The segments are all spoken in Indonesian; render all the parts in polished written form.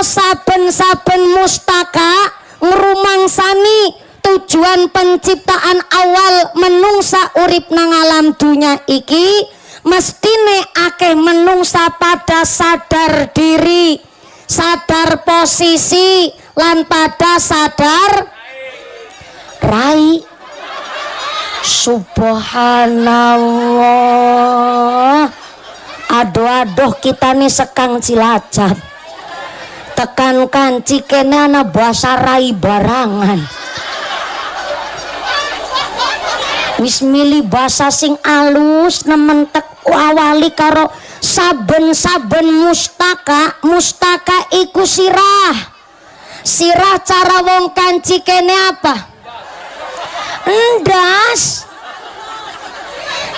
saben-saben mustaka ngrumangsani tujuan penciptaan awal menungsa urip nang alam dunya iki, mestine akeh menungsa pada sadar diri, sadar posisi, lan pada sadar rai. Subhanallah. Aduh kita nih sekang Cilacap tekankan cikene ana bahasa rai barangan wis milih bahasa sing alus nemen tek awali karo saben-saben mustaka iku sirah cara wong kanci kene apa endas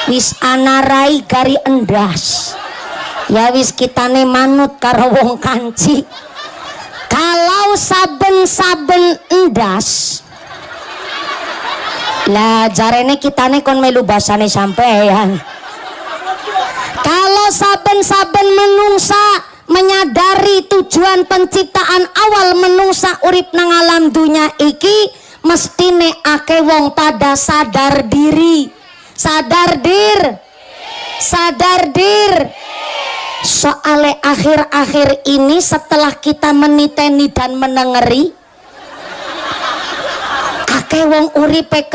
wis ana rai gari endas ya wis kitane manut karo wong kanci. Kalau saben-saben endas lah jarene kitane kon melu basane sampean. Kalau saben-saben menungsa menyadari tujuan penciptaan awal menungsa urip nang alam dunya iki, mestine akeh wong pada sadar diri. Sadar dir. Soale akhir-akhir ini setelah kita meniteni dan menengeri, akeh wong uripe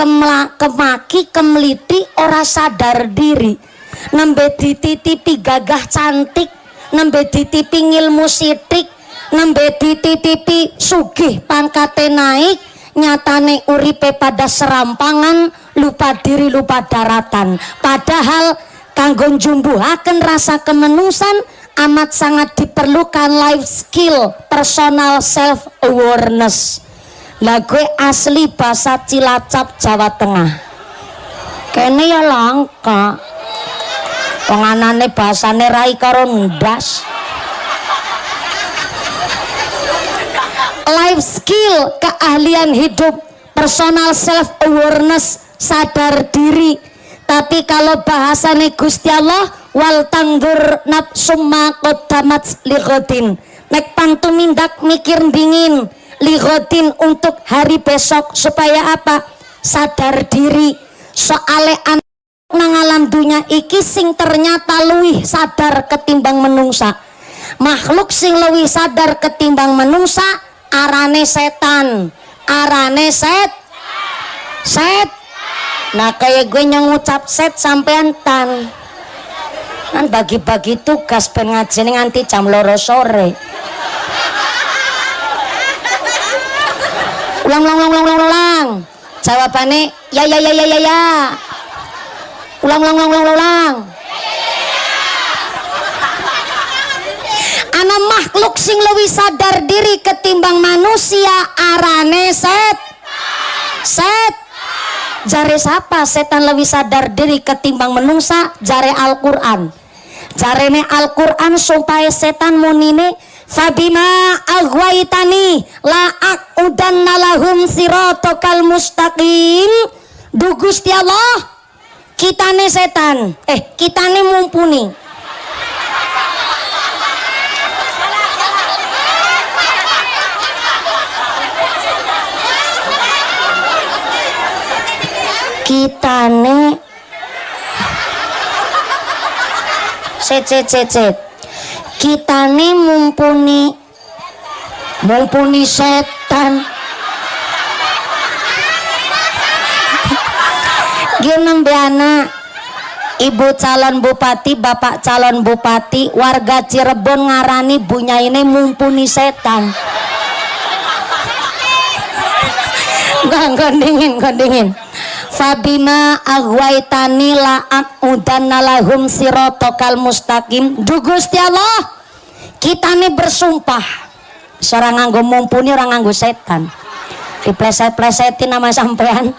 kemaki kemliti ora sadar diri, nembe dititipi gagah cantik, nembe dititipi ngilmu sidik, nembe dititipi sugih pangkate naik, nyatane uripe pada serampangan, lupa diri lupa daratan. Padahal kanggo njumbuhaken rasa kemenungsan amat sangat diperlukan life skill, personal self awareness. Lah gue asli bahasa Cilacap Jawa Tengah kene ya langka penganane bahasane rai karo ndas. Life skill, keahlian hidup, personal self awareness, sadar diri. Tapi kalau bahasane Gusti Allah, wal tanggur nafsumma qaddamat lighadin, nek pantumindak mikir dingin lighadin untuk hari besok, supaya apa? Sadar diri. Soale anak nang alam dunya iki sing ternyata luwih sadar ketimbang menungsa. Makhluk sing luwih sadar ketimbang menungsa arane setan, arane set. Nah kayak gue yang ngucap set sampean tan kan bagi-bagi tugas ben ngaji nganti jam 2 sore. Ulang jawabane ya ulang ana makhluk sing luwih sadar diri ketimbang manusia arane set. Jare siapa setan lebih sadar diri ketimbang menungsa? Jare Al-Quran. Jarene Al-Quran supaya setan munine fabima aghwaitani la aqudanna lahum siratal mustaqim. Du Gusti Allah, kitane setan, kitane mumpuni. Kitane kitane mumpuni setan. Gini anak ibu calon bupati, bapak calon bupati, warga Cirebon ngarani bunyaine mumpuni setan. Gondingin. Fabima aghwaitani la aqudanna lahum siratal mustaqim. Du Gusti Allah, kitane bersumpah seorang nganggo mumpuni, orang nganggo setan. Dipleset-plesetin nama sampean.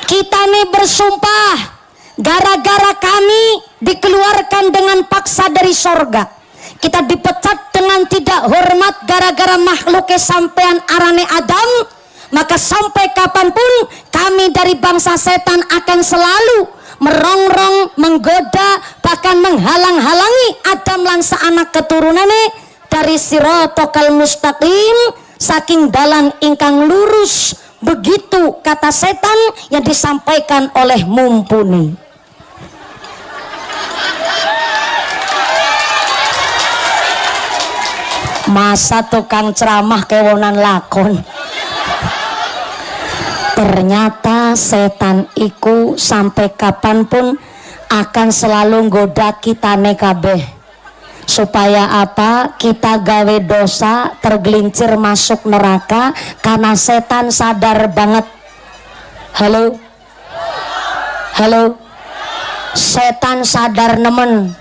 Kitane bersumpah gara-gara kami dikeluarkan dengan paksa dari sorga, kita dipecat dengan tidak hormat gara-gara makhluknya sampean arane Adam. Maka sampai kapanpun kami dari bangsa setan akan selalu merongrong, menggoda, bahkan menghalang-halangi Adam lan anak keturunannya dari sirotokal mustaqim, saking dalan ingkang lurus. Begitu kata setan yang disampaikan oleh Mumpuni. Masa tukang ceramah kewonan lakon. Ternyata setan iku sampai kapanpun akan selalu nggoda kita kabeh. Supaya apa? Kita gawe dosa, tergelincir masuk neraka karena setan sadar banget. Halo? Halo? Setan sadar nemen.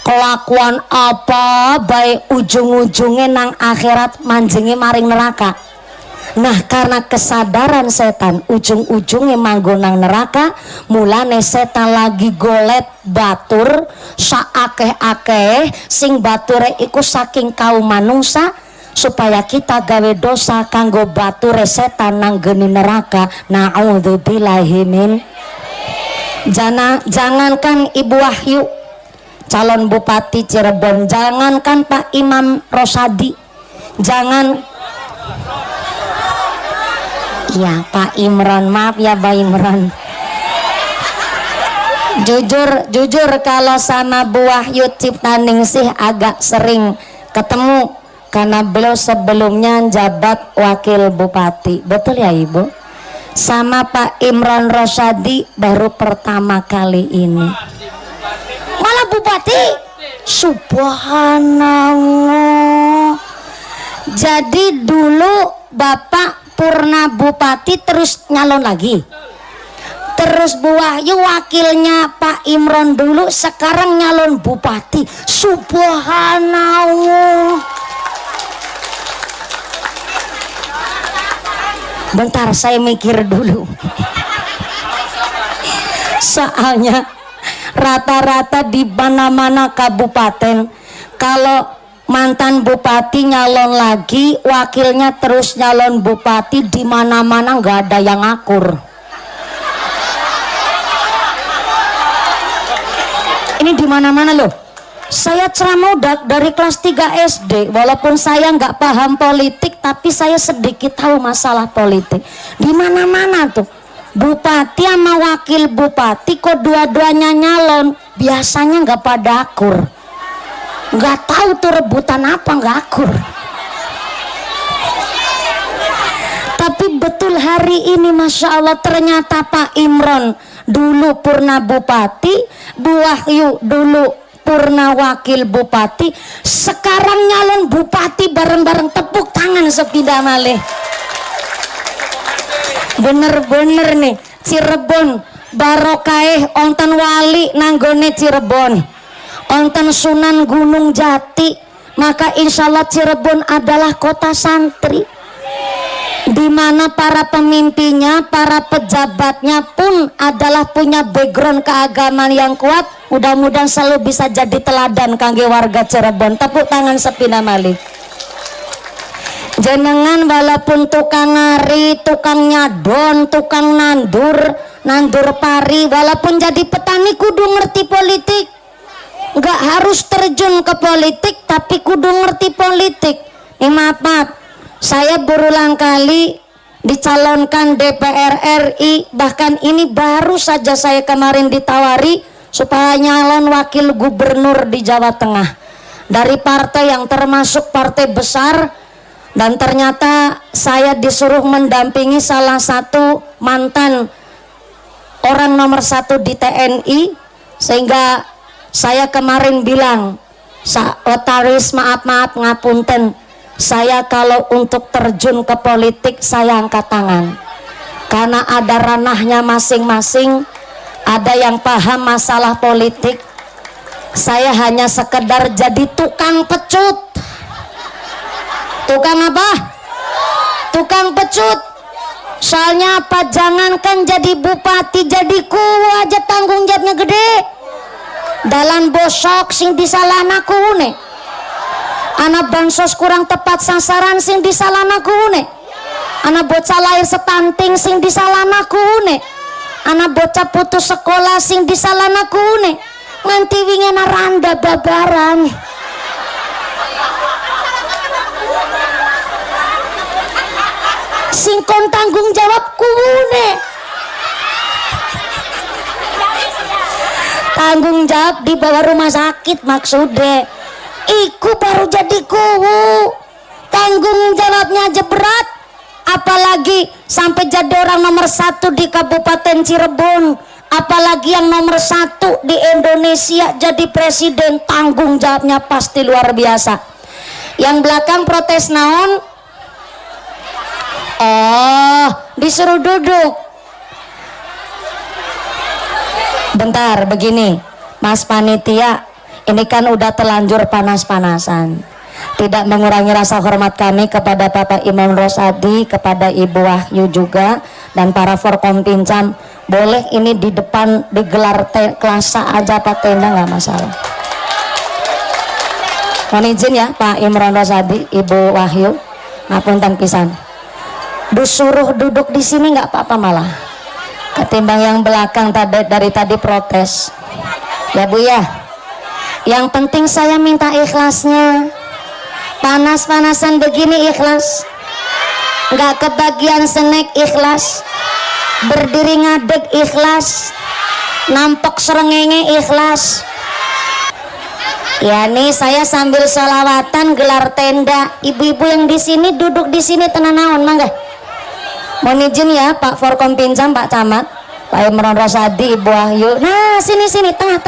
Kelakuan apa baik ujung-ujungnya nang akhirat manjingi maring neraka. Nah karena kesadaran setan ujung-ujungnya manggonang neraka, mulane setan lagi golet batur saakeh-akeh sing bature iku saking kaum manungsa supaya kita gawe dosa kanggo bature setan nang geni neraka. Na'udzubillahi min. Jangankan Ibu Wahyu calon Bupati Cirebon, jangankan Pak Imam Rosadi, jangan ya Pak Imron, maaf ya Pak Imron. Jujur kalau sama Bu Wahyu Ciptaningsih agak sering ketemu karena beliau sebelumnya jabat wakil bupati. Betul ya Ibu? Sama Pak Imron Rosadi baru pertama kali ini. Malah bupati. Subhanallah. Jadi dulu Bapak purna bupati terus nyalon lagi, terus Bu Wahyu wakilnya Pak Imron dulu, sekarang nyalon bupati. Subhanallah. Bentar saya mikir dulu. Soalnya rata-rata di mana-mana kabupaten kalau mantan bupati nyalon lagi, wakilnya terus nyalon bupati, di mana-mana nggak ada yang akur. Ini di mana-mana loh. Saya ceramah udah dari kelas 3 SD, walaupun saya nggak paham politik, tapi saya sedikit tahu masalah politik. Di mana-mana tuh, bupati sama wakil bupati kok dua-duanya nyalon, biasanya nggak pada akur. Nggak tahu tuh rebutan apa, nggak akur. Tapi betul hari ini Masya Allah, ternyata Pak Imron dulu purna bupati, Bu Wahyu dulu purna wakil bupati, sekarang nyalon bupati bareng-bareng. Tepuk tangan sepindah malih. Bener-bener nih Cirebon barokaih onten wali nanggone Cirebon, onten Sunan Gunung Jati, maka insya Allah Cirebon adalah kota santri, di mana para pemimpinnya, para pejabatnya pun adalah punya background keagamaan yang kuat. Mudah-mudahan selalu bisa jadi teladan kangge warga Cirebon. Tepuk tangan sepina malih. Jenengan walaupun tukang ngari, tukang nyadon, tukang nandur pari, walaupun jadi petani kudu ngerti politik. Nggak harus terjun ke politik, tapi kudu ngerti politik. Maaf, saya berulang kali dicalonkan DPR RI, bahkan ini baru saja saya kemarin ditawari supaya nyalon wakil gubernur di Jawa Tengah dari partai yang termasuk partai besar, dan ternyata saya disuruh mendampingi salah satu mantan orang nomor 1 di TNI, sehingga saya kemarin bilang, Otaris maaf ngapunten, saya kalau untuk terjun ke politik saya angkat tangan, karena ada ranahnya masing-masing. Ada yang paham masalah politik, saya hanya sekedar jadi tukang pecut. Tukang apa? Tukang pecut. Soalnya apa? Jangankan jadi bupati, jadi kuwu aja tanggung jawabnya gede. Dalam bosok sing disalahna kuune, anak bansos kurang tepat sasaran sing disalahna kuune, anak bocah lahir stunting sing disalahna kuune, anak bocah putus sekolah sing disalahna kuune, nganti wingena randa babaran. singkon tanggung jawab kune. Tanggung jawab di bawah rumah sakit maksudnya. Iku baru jadi kuwu. Tanggung jawabnya aja berat. Apalagi sampai jadi orang nomor 1 di Kabupaten Cirebon. Apalagi yang nomor 1 di Indonesia jadi presiden. Tanggung jawabnya pasti luar biasa. Yang belakang protes naon? Oh, disuruh duduk. Bentar, begini Mas Panitia, ini kan udah terlanjur panas-panasan. Tidak mengurangi rasa hormat kami kepada Bapak Imam Rosadi, kepada Ibu Wahyu juga, dan para Forkompinjam. Boleh ini di depan digelar kelasa aja Pak, tenda nggak masalah. Mohon izin ya Pak Imron Rosadi, Ibu Wahyu, ngapunten pisan. Disuruh duduk di sini nggak apa-apa malah. Ketimbang yang belakang dari tadi protes. Ya Bu ya. Yang penting saya minta ikhlasnya. Panas-panasan begini ikhlas. Nggak kebagian snack ikhlas. Berdiri ngadeg ikhlas. Nampok serengenge ikhlas. Ya nih saya sambil sholawatan gelar tenda. Ibu-ibu yang di sini duduk di sini tenang naon mangga. Mohon izin ya Pak Forkompinjam, Pak Camat, Pak Imron Rosadi, Ibu Wahyu. Nah sini tengah.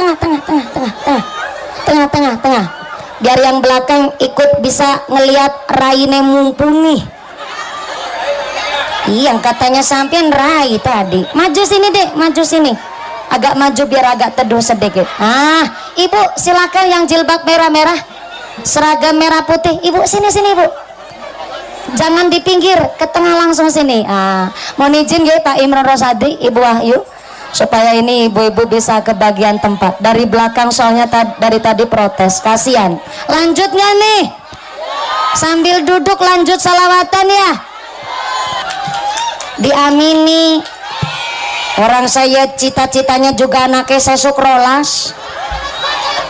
Biar yang belakang ikut bisa ngelihat raine mumpuni. Yang katanya sampean rai tadi. Maju sini deh, maju sini. Agak maju biar agak teduh sedikit. Ah, Ibu silakan yang jilbab merah-merah, seragam merah putih. Ibu sini Ibu. Jangan di pinggir, ke tengah langsung sini. Mohon izin ya Pak Imron Rosadi, Ibu Wahyu, supaya ini ibu-ibu bisa ke bagian tempat. Dari belakang soalnya dari tadi protes, kasihan. Lanjut nggak nih? Sambil duduk lanjut salawatan ya. Diamini. Orang saya cita-citanya juga anaknya saya sukrolas.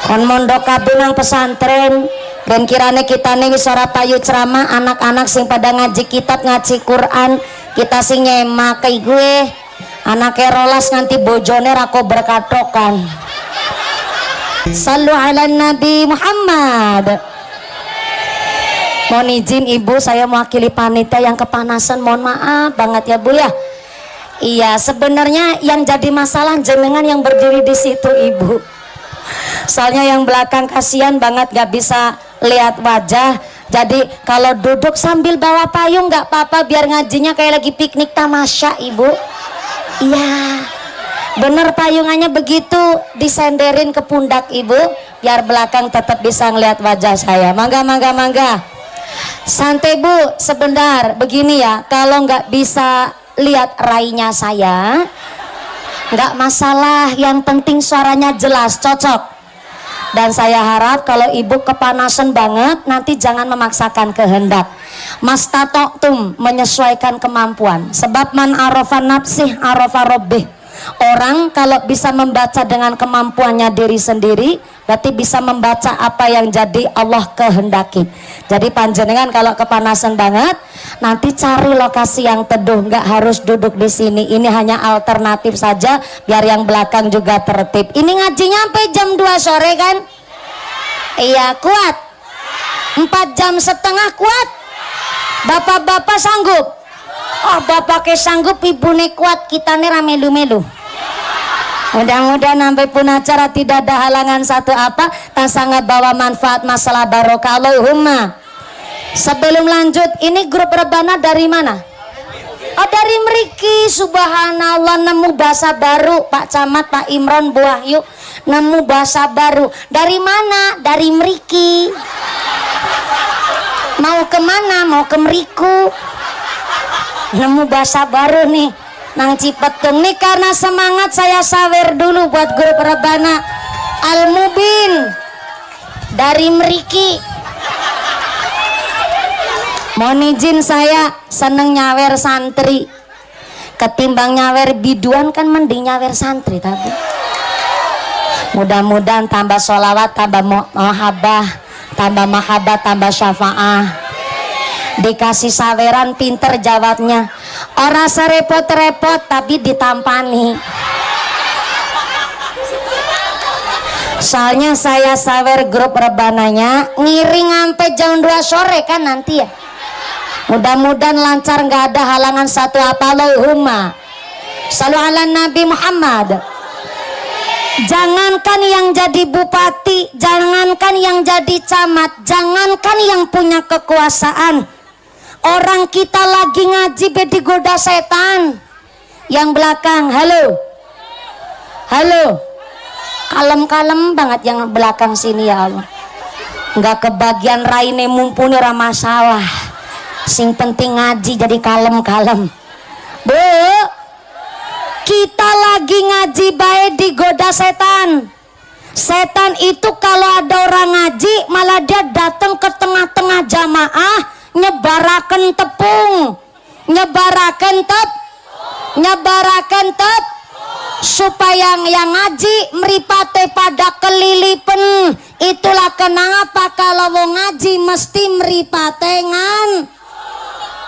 Kon mondok kabinang pesantren. Dan kirane kita nih wisara payu ceramah anak-anak sing pada ngaji kitab ngaji Quran, kita sing nyemak kayak gue anaknya rolas nganti bojone rako berkatokan. Sallu ala Nabi Muhammad. Mohon izin Ibu, saya mewakili panitia yang kepanasan, mohon maaf banget ya Bu ya. Iya, sebenarnya yang jadi masalah jenengan yang berdiri di situ Ibu. Soalnya yang belakang kasihan banget gak bisa lihat wajah. Jadi kalau duduk sambil bawa payung nggak apa-apa, biar ngajinya kayak lagi piknik tamasya Ibu. Iya bener, payungannya begitu disenderin ke pundak Ibu biar belakang tetap bisa ngelihat wajah saya. Mangga santai Bu, sebentar. Begini ya, kalau nggak bisa lihat rainya saya nggak masalah, yang penting suaranya jelas, cocok. Dan saya harap kalau Ibu kepanasan banget, nanti jangan memaksakan kehendak. Mastatoktum, menyesuaikan kemampuan. Sebab man arafa nafsih arafa rabbih. Orang kalau bisa membaca dengan kemampuannya diri sendiri, berarti bisa membaca apa yang jadi Allah kehendaki. Jadi panjenengan kalau kepanasan banget, nanti cari lokasi yang teduh, nggak harus duduk di sini. Ini hanya alternatif saja, biar yang belakang juga tertib. Ini ngajinya sampai jam 2 sore kan? Iya, kuat. 4,5 jam kuat. Bapak-bapak sanggup? Oh, bapaknya sanggup, ibune kuat, kita nih ramelu-melu. Mudah-mudahan sampai pun acara tidak ada halangan satu apa, tak sangat bawa manfaat masalah barokah. Allahumma. Sebelum lanjut, ini grup rebana dari mana? Oh, dari Meriki. Subhanallah, nemu bahasa baru Pak Camat, Pak Imron, Bu Wahyu, nemu bahasa baru. Dari mana? Dari Meriki. Mau kemana? Mau ke Meriku. Nemu bahasa baru nih nang Cipetung nih. Karena semangat saya sawer dulu buat grup rebana Al-Mubin dari Meriki. Mohon izin, saya seneng nyawer santri ketimbang nyawer biduan, kan mending nyawer santri. Tapi mudah-mudahan tambah sholawat, tambah mahabbah, tambah syafaah. Dikasih saweran, pinter jawabnya. Ora serepot-repot tapi ditampani. Soalnya saya sawer grup rebananya ngiring sampai jam 2 sore kan nanti ya. Mudah-mudahan lancar, nggak ada halangan satu apa. Allahumma shallu ala Nabi Muhammad. Jangankan yang jadi bupati, jangankan yang jadi camat, jangankan yang punya kekuasaan, orang kita lagi ngaji be digoda setan. Yang belakang, halo, halo, kalem-kalem banget yang belakang sini ya Allah. Nggak kebagian raine mumpuni ora masalah. Sing penting ngaji jadi kalem-kalem. Bu, kita lagi ngaji baik digoda setan. Setan itu kalau ada orang ngaji malah dia datang ke tengah-tengah jamaah nyebaraken tepung, nyebaraken supaya yang ngaji meripate pada kelilipen. Itulah kenapa kalau wong ngaji mesti meripate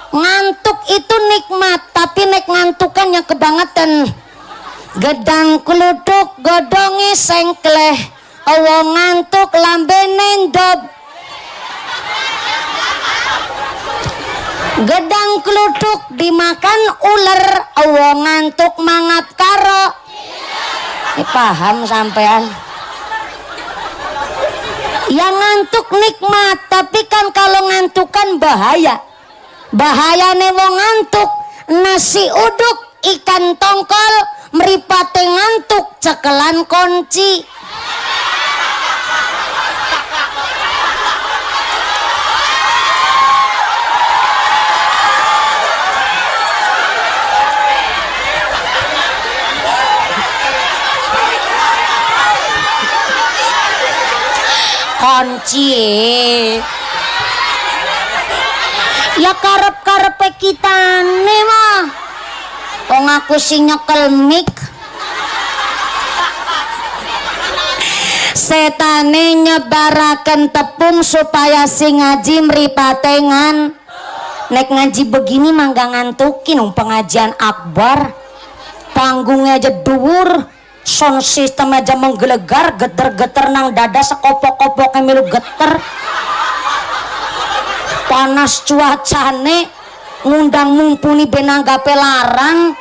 ngantuk itu nikmat, tapi nek ngantukan yang kebangetan. Gedang keluduk godonge sengkleh, wong ngantuk lambene ndop. Gedang keluduk dimakan ular, wong ngantuk mangat karo. Paham sampean? Yang ngantuk nikmat, tapi kan kalau ngantukan bahaya. Bahayane wong ngantuk, nasi uduk ikan tongkol meripate ngantuk cekelan kunci. Kunci ya karep-karepe kita nih mah. Wong aku sing nyekel mik. Setane nyebaraken tepung supaya sing ngaji mripate nek ngaji begini mah gak ngantukin. Pengajian akbar panggungnya aja dhuwur, sound system aja menggelegar, geter-geter nang dada sekopok-kopoknya milu geter. Panas cuacane ngundang mumpuni benanggape larang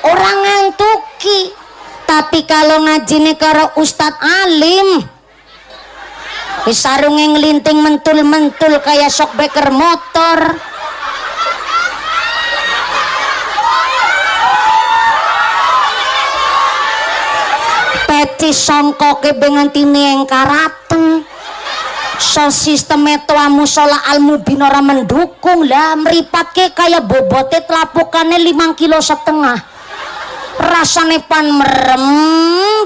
orang ngantuki. Tapi kalau ngajine karo ustad alim sarungnya ngelinting mentul-mentul kayak shock breaker motor. Peci songkoke bengantine yang karateng. So sistem itu musola al-mubin orang mendukung lah, meripatke kayak bobote telapukannya 5,5 kilo. Rasane pan merem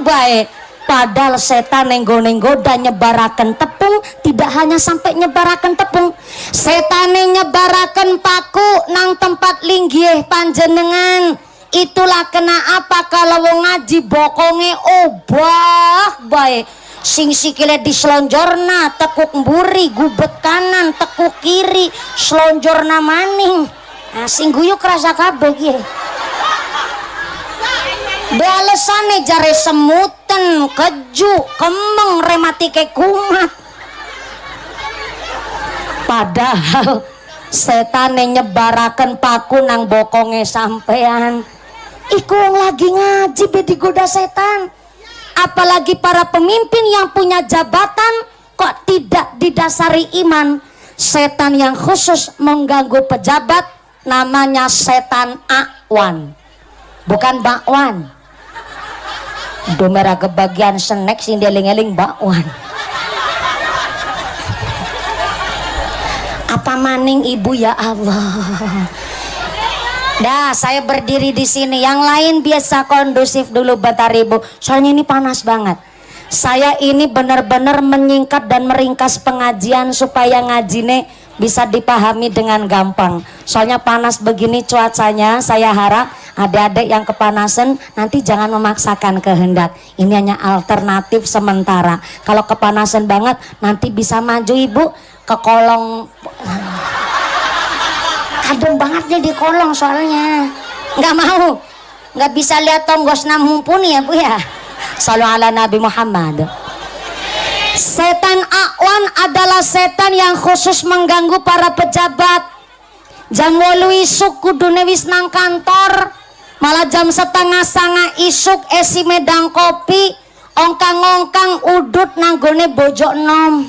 baik. Padahal setan nenggo-nenggo dan nyebaraken tepung. Tidak hanya sampai nyebaraken tepung, setan nyebaraken paku nang tempat linggih panjenengan. Itulah kenapa kalau wong ngaji bokonge obah baik. Sing sikile diselonjorna tekuk mburi, gubet kanan tekuk kiri, selonjorna maning. Nah, sing guyuk rasa kabeh ye. Balesane jare semuten, keju, kemeng, rematike kumat. Padahal setan nyebaraken paku nang bokonge sampean. Iku wong lagi ngaji be digoda setan. Apalagi para pemimpin yang punya jabatan kok tidak didasari iman. Setan yang khusus mengganggu pejabat namanya setan akwan, bukan bakwan. Domera kebagian snack sing eling-eling bakwan. Apa maning ibu ya Allah. Dah, saya berdiri di sini. Yang lain biasa kondusif dulu Bapak Ibu. Soalnya ini panas banget. Saya ini benar-benar menyingkat dan meringkas pengajian supaya ngajine bisa dipahami dengan gampang. Soalnya panas begini cuacanya, saya harap adik-adik yang kepanasan nanti jangan memaksakan kehendak. Ini hanya alternatif sementara. Kalau kepanasan banget nanti bisa maju ibu ke kolong. adem banget nih di kolong soalnya. Nggak mau, nggak bisa lihat tonggosna mumpuni ya Bu ya. Sallu ala Nabi Muhammad. Setan Awan adalah setan yang khusus mengganggu para pejabat. Jam 8 isuk kudune wis nang kantor, malah jam 8:30 isuk esi medang kopi, ongkang-ongkang udut nanggone bojo enom.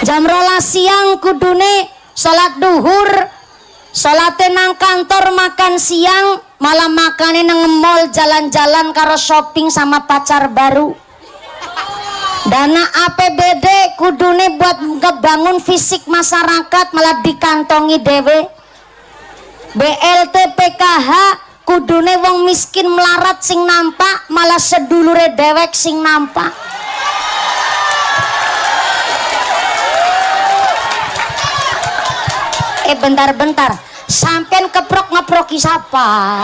Jam 12 siang kudune salat duhur, salate nang kantor, makan siang, malah makane nang mall, jalan-jalan karo shopping sama pacar baru. Dana APBD kudune buat ngebangun fisik masyarakat malah dikantongi dewe. BLT PKH kudune wong miskin melarat sing nampak, malah sedulure dewek sing nampak. Bentar-bentar, sampean keprok ngeproki siapa?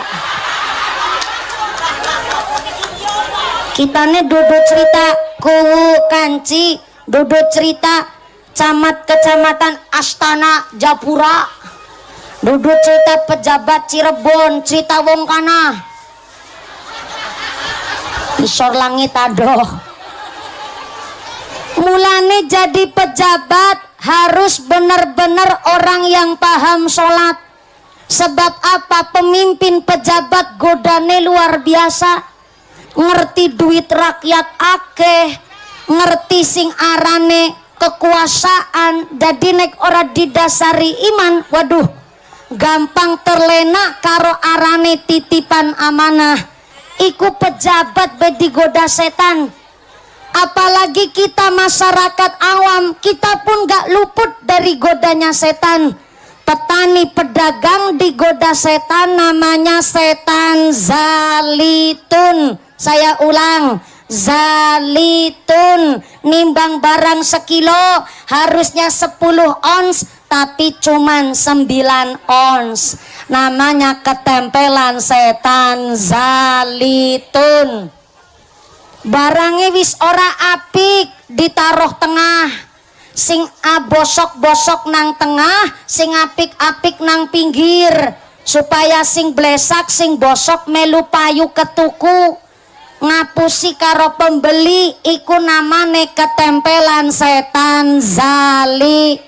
Kitane duduk cerita kuwu kanci, duduk cerita kecamatan Astana Japura, duduk cerita pejabat Cirebon, cerita wong kana isor langit adoh. Mulane jadi pejabat harus benar-benar orang yang paham sholat. Sebab apa? Pemimpin pejabat godane luar biasa. Ngerti duit rakyat akeh, ngerti sing arane kekuasaan, jadi nek ora didasari iman, waduh gampang terlena karo arane titipan amanah. Iku pejabat bedi goda setan. Apalagi kita masyarakat awam, kita pun gak luput dari godanya setan. Petani pedagang digoda setan, namanya setan zalitun. Saya ulang, zalitun. Nimbang barang sekilo harusnya 10 ons, tapi cuman 9 ons. Namanya ketempelan setan zalitun. Barangnya wis ora apik ditaruh tengah, sing bosok-bosok nang tengah, sing apik-apik nang pinggir, supaya sing blesak sing bosok melu payu ketuku, ngapusi karo pembeli. Iku namane ketempelan setan zali.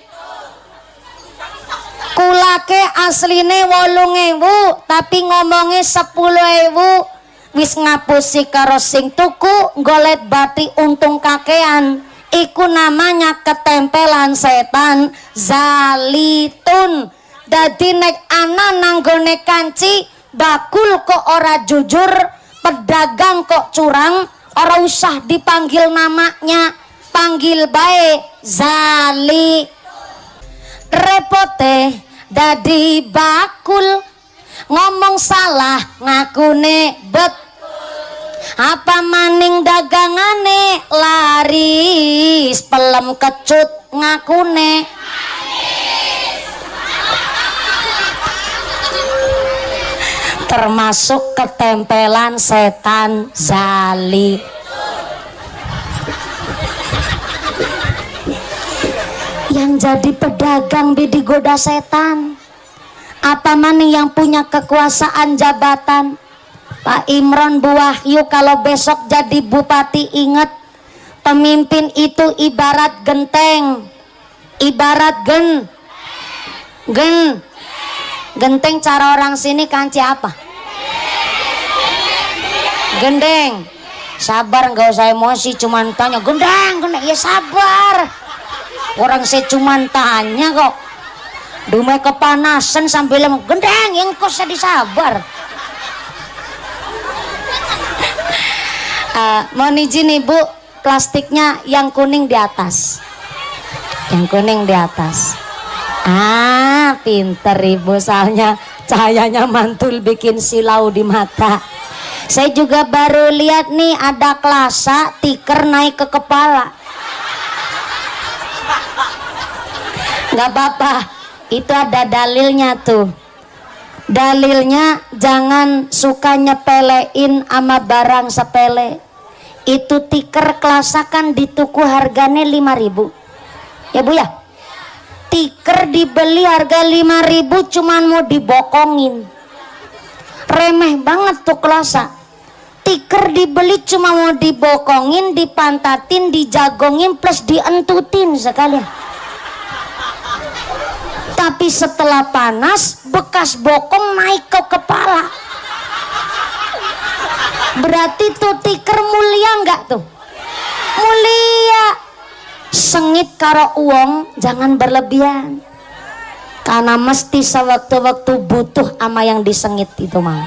Kulake asline 8.000 tapi ngomongnya 10.000. Wis ngapusi karo sing tuku, golet bati untung kakean. Iku namanya ketempelan setan zalitun. Dadi nek ana nanggone kanci, bakul kok ora jujur, pedagang kok curang, ora usah dipanggil namanya, panggil bae zali. Repote dadi bakul, ngomong salah ngakune bet. Apa maning dagangane laris, pelem kecut ngakune termasuk ketempelan setan zali. Yang jadi pedagang digoda setan. Apa maning yang punya kekuasaan jabatan. Pak Imron Bu Wahyu kalau besok jadi bupati, ingat pemimpin itu ibarat genteng. Ibarat genteng cara orang sini kanci apa? Gendeng. Sabar, nggak usah emosi, cuman tanya gendeng. Ya sabar. Orang saya cuman tanya kok. Dumai kepanasan sambil gendeng, yang kok sedih sabar. Mohon izin Ibu, plastiknya yang kuning di atas. Yang kuning di atas. Pinter Ibu, soalnya cahayanya mantul bikin silau di mata. Saya juga baru lihat nih ada klasa tiker naik ke kepala. Gak apa-apa, itu ada dalilnya tuh. Dalilnya jangan suka nyepelein ama barang sepele. Itu tiker klasa kan di tuku harganya 5.000 ya Bu ya. Tiker dibeli harga 5.000 cuman mau dibokongin. Remeh banget tuh kelasa. Tiker dibeli cuma mau dibokongin, dipantatin, dijagongin plus dientutin sekalian. Tapi setelah panas bekas bokong naik ke kepala. Berarti tuh tiker mulia nggak tuh? Mulia. Sengit karo uang jangan berlebihan, karena mesti sewaktu-waktu butuh ama yang disengit itu mah.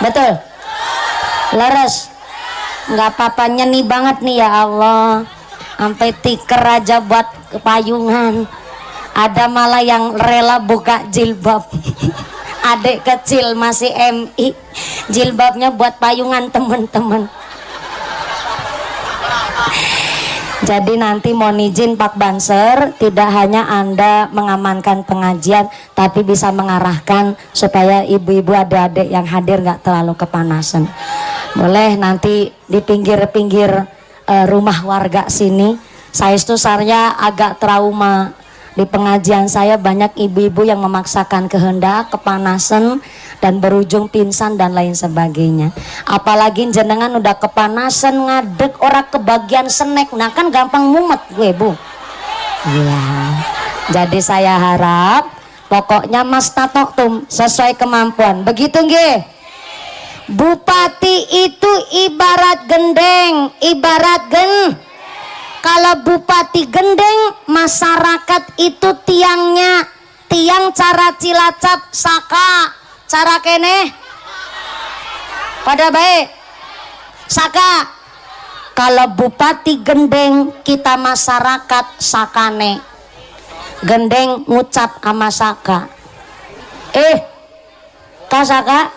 Betul? Leres? Nggak apa-apa, nyeni banget nih ya Allah. Sampai tiker aja buat kepayungan. Ada malah yang rela buka jilbab. Adik kecil masih MI, jilbabnya buat payungan teman-teman. Jadi nanti mohon izin Pak Banser, tidak hanya Anda mengamankan pengajian, tapi bisa mengarahkan supaya ibu-ibu adik-adik yang hadir nggak terlalu kepanasan. Boleh nanti di pinggir-pinggir rumah warga sini. Saya itu saya agak trauma. Di pengajian saya banyak ibu-ibu yang memaksakan kehendak, kepanasan, dan berujung pingsan dan lain sebagainya. Apalagi jenengan udah kepanasan, ngadeg, orang kebagian snack, nah kan gampang mumet gue Bu. Iya. Jadi saya harap pokoknya Mas Tatotum sesuai kemampuan. Begitu nggih? Bupati itu ibarat gendeng, kalau bupati gendeng, masyarakat itu tiangnya. Tiang cara Cilacap saka, cara kene pada baik saka. Kalau bupati gendeng, kita masyarakat sakane. Gendeng ngucap ama saka. Kasaka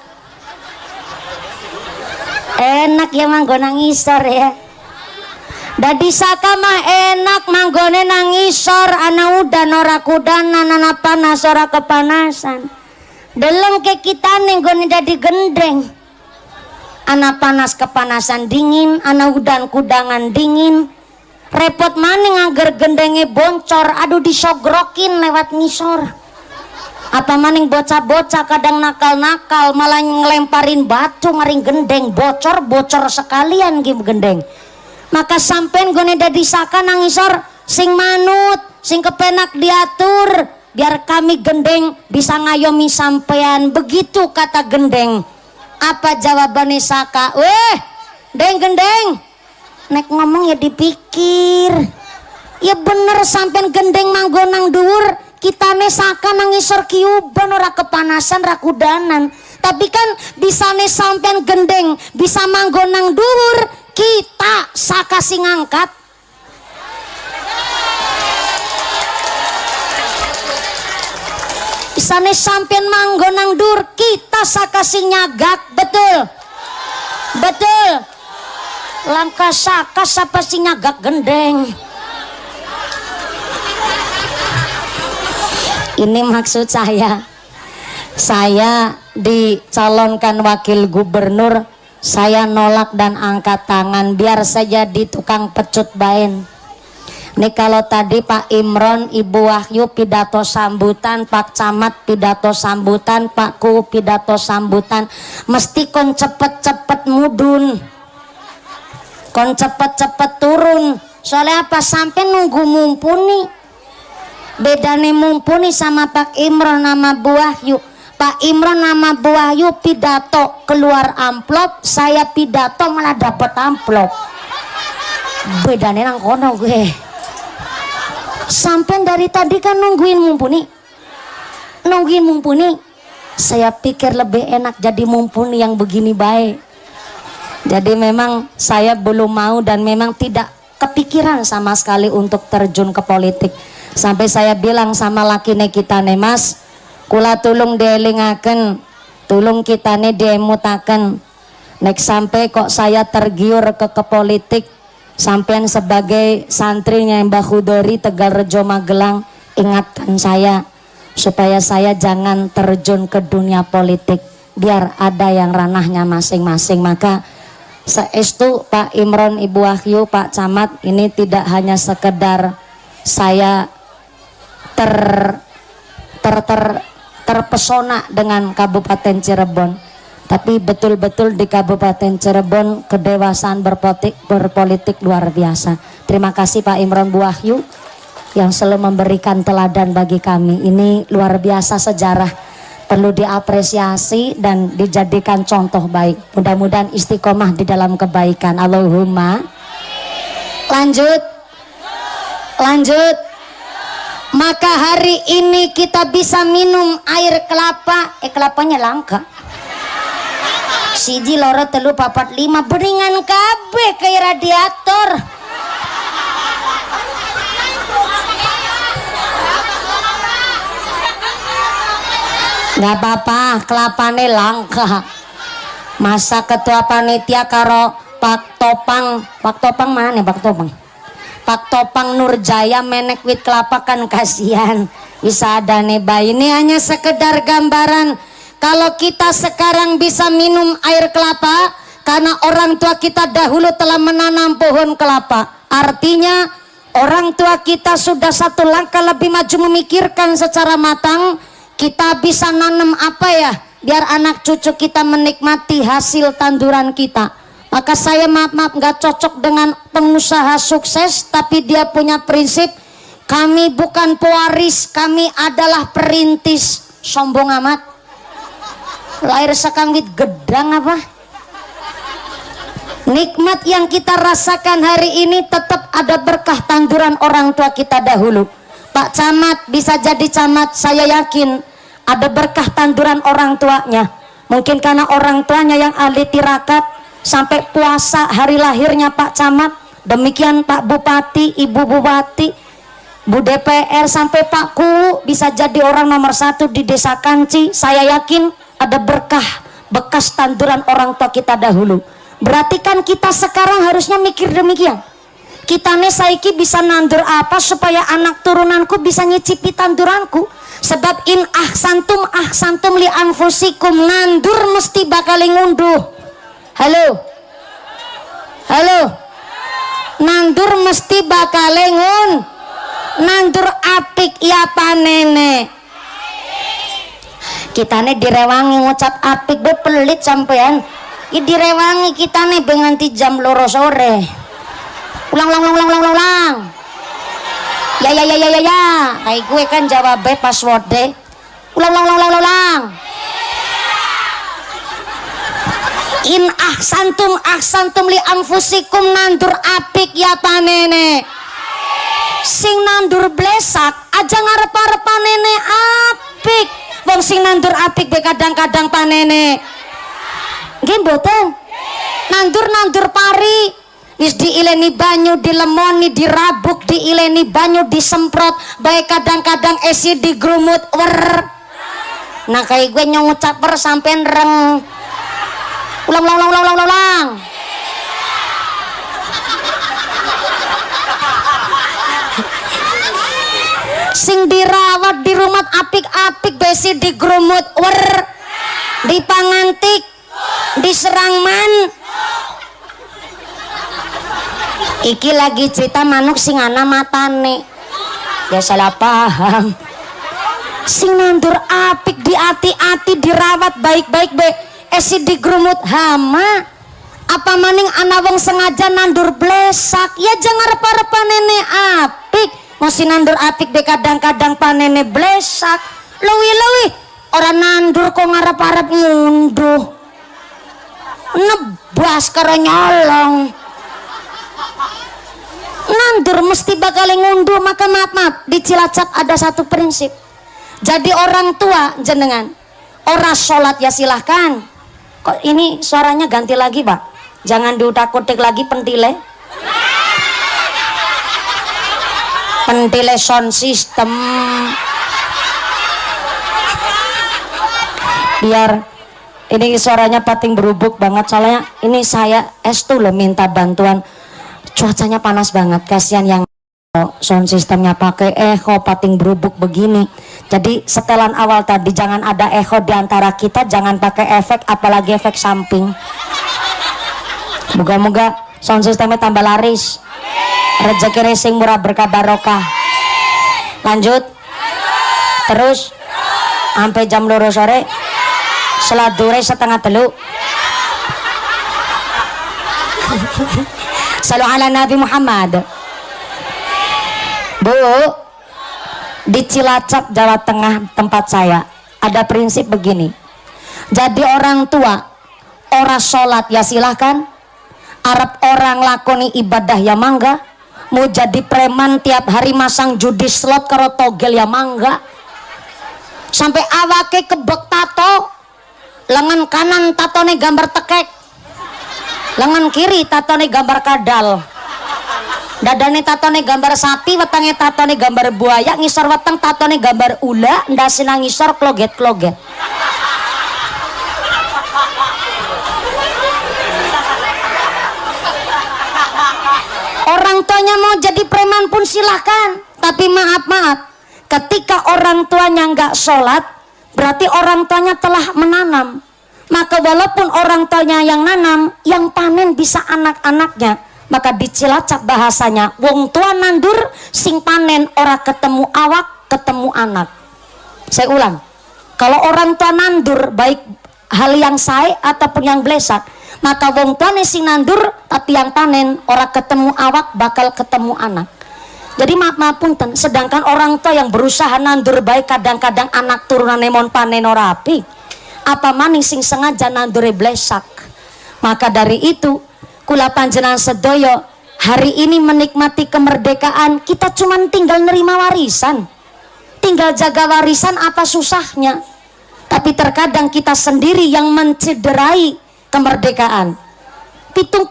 enak ya manggona ngisor ya. Dadi saka mah enak manggone nangisor, ana udan ora kudanan, ana panas ora kepanasan. Deleng ke kita nih gone dadi gendeng. Ana panas kepanasan dingin, ana udan kudangan dingin. Repot maning agar gendenge boncor, aduh disogrokin lewat ngisor. Apa maning bocah-bocah kadang nakal-nakal malah ngelemparin batu maring gendeng, bocor sekalian gitu gendeng. Maka sampean gone dadi saka nangisor sing manut, sing kepenak diatur, biar kami gendeng bisa ngayomi sampean. Begitu kata gendeng. Apa jawabannya saka? Gendeng, nek ngomong ya dipikir. Ya bener sampean gendeng manggonang dhuwur, kita saka nangisor kiuban ora kepanasan ra kudanan. Tapi kan bisa sampean gendeng bisa manggonang dhuwur, kita saka sing ngangkat. Isane sampean manggonang dur, kita saka sing nyagak. Betul. Langkah saka sapa sing nyagak gendeng. Ini maksud saya dicalonkan wakil gubernur, saya nolak dan angkat tangan biar saja di tukang pecut baen. Nih kalau tadi Pak Imron, Ibu Wahyu pidato sambutan, Pak Camat pidato sambutan, Pak Ku pidato sambutan, mesti kon cepet-cepet mudun, kon cepet-cepet turun. Soalnya apa? Sampai nunggu mumpuni. Bedane mumpuni sama Pak Imron sama Bu Wahyu. Pak Imron nama Bu Wahyu pidato keluar amplop, saya pidato malah dapet amplop. Bedanya nang kono gue. Sampai dari tadi kan nungguin mumpuni. Saya pikir lebih enak jadi mumpuni yang begini baik. Jadi memang saya belum mau dan memang tidak kepikiran sama sekali untuk terjun ke politik. Sampai saya bilang sama lakine kita nih Mas, kula tulung dielingaken, tulung kitane diemutaken. Nek sampai kok saya tergiur ke politik, sampean sebagai santrinya Mbah Khudori Tegalrejo Magelang, ingatkan saya supaya saya jangan terjun ke dunia politik, biar ada yang ranahnya masing-masing. Maka seestu Pak Imron, Ibu Wahyu, Pak Camat, ini tidak hanya sekedar saya ter, terpesona dengan Kabupaten Cirebon. Tapi betul-betul di Kabupaten Cirebon kedewasaan berpolitik luar biasa. Terima kasih Pak Imron Buahyu yang selalu memberikan teladan bagi kami. Ini luar biasa sejarah, perlu diapresiasi dan dijadikan contoh baik. Mudah-mudahan istiqomah di dalam kebaikan. Allahumma. Lanjut. Maka hari ini kita bisa minum air kelapa. Kelapanya langka. Siji loro telu papat lima beringan kabeh kayak radiator. Nggak apa-apa, kelapane langka. Masa ketua panitia karo Pak Topang mana nih Pak Topang? Pak Topang Nurjaya menek wit kelapa kan kasihan. Bisa ada nih bayi. Ini hanya sekedar gambaran. Kalau kita sekarang bisa minum air kelapa karena orang tua kita dahulu telah menanam pohon kelapa. Artinya orang tua kita sudah satu langkah lebih maju memikirkan secara matang. Kita bisa nanam apa ya biar anak cucu kita menikmati hasil tanduran kita. Maka saya maaf nggak cocok dengan pengusaha sukses, tapi dia punya prinsip, kami bukan pewaris, kami adalah perintis. Sombong amat. Lahir sekangwit gedang apa? Nikmat yang kita rasakan hari ini tetap ada berkah tanduran orang tua kita dahulu. Pak Camat bisa jadi camat, saya yakin ada berkah tanduran orang tuanya. Mungkin karena orang tuanya yang ahli tirakat sampai puasa hari lahirnya Pak Camat. Demikian Pak Bupati, Ibu Bupati, Bu DPR sampai Pak Ku bisa jadi orang nomor 1 di Desa Kanci. Saya yakin ada berkah bekas tanduran orang tua kita dahulu. Berarti kan kita sekarang harusnya mikir demikian. Kita nih saiki bisa nandur apa supaya anak turunanku bisa nyicipi tanduranku. Sebab in ahsantum li anfusikum, nandur mesti bakal ngunduh. Halo nandur mesti bakal nandur apik ya panene. Kita nih direwangi ngucap apik be pelit sampean. Ini direwangi kita nih benganti jam loro sore. Ulang. Ya. Kayak gue kan jawab password deh. Ulang. In ahsantum li anfusikum, nandur apik ya panene. Sing nandur blesak aja ngarep-arep panene apik. Wong sing nandur apik be kadang-kadang panene nggih mboten. Nandur pari wis diileni banyu, dilemoni, dirabuk, diileni banyu, disemprot, baik kadang-kadang esi digrumut wer. Nah kayak gue nyong ngucap per sampean reng. Ulang. Sing dirawat di rumah apik-apik besi digrumut wer, dipangantik, diserang man. Iki lagi cerita manuk sing ana matane. Ya salah paham. Sing nandur apik diati-ati dirawat baik-baik be esi digrumut hama. Apa maning ana wong sengaja nandur blesak ya jangan arep-arep panene apik. Masih nandur apik be kadang-kadang panene blesak. Lewi orang nandur kok ngarep-arep ngunduh. Nebas karo nyolong. Nandur mesti bakal ngunduh. Maka maaf di Cilacap ada satu prinsip. Jadi orang tua jenengan ora sholat ya silahkan. Kok ini suaranya ganti lagi Pak? Jangan diutak-utik lagi pentile. Pentile sound system. Biar ini suaranya pating berubuk banget. Soalnya ini saya tuh loh minta bantuan. Cuacanya panas banget. Kasihan yang sound sistemnya pakai echo pating berubuk begini. Jadi setelan awal tadi jangan ada echo di antara kita, jangan pakai efek apalagi efek samping. Moga-moga sound sistemnya tambah laris. Rezeki sing murah berkah barokah. Lanjut. terus sampai jam 2 sore, seladure setengah telu. Salu ala Nabi Muhammad. Bu, di Cilacap Jawa Tengah tempat saya ada prinsip begini. Jadi orang tua ora sholat ya silahkan, Arab orang lakoni ibadah ya mangga, mau jadi preman tiap hari masang judi slot karo togel ya mangga, sampai awake kebek tato, lengan kanan tatone gambar tekek, lengan kiri tatone gambar kadal, dadane tatone gambar sapi, wetenge tatone gambar buaya, ngisor weteng tatone gambar ula, ndasina ngisor kloget-kloget. Orang tuanya mau jadi preman pun silahkan, tapi maaf, ketika orang tuanya nggak sholat, berarti orang tuanya telah menanam. Maka walaupun orang tuanya yang nanam, yang panen bisa anak-anaknya. Maka di Cilacap bahasanya, wong tua nandur, sing panen ora ketemu awak, ketemu anak. Saya ulang, kalau orang tua nandur, baik hal yang sae ataupun yang blesak, maka wong tuane sing nandur tapi yang panen ora ketemu awak bakal ketemu anak. Jadi maaf punten, sedangkan orang tua yang berusaha nandur baik kadang-kadang anak turunane mon panen ora api, apa maning sing sengaja nandure blesak. Maka dari itu kula panjenengan sedoyo hari ini menikmati kemerdekaan, kita cuman tinggal nerima warisan, tinggal jaga warisan, apa susahnya. Tapi terkadang kita sendiri yang mencederai kemerdekaan. 79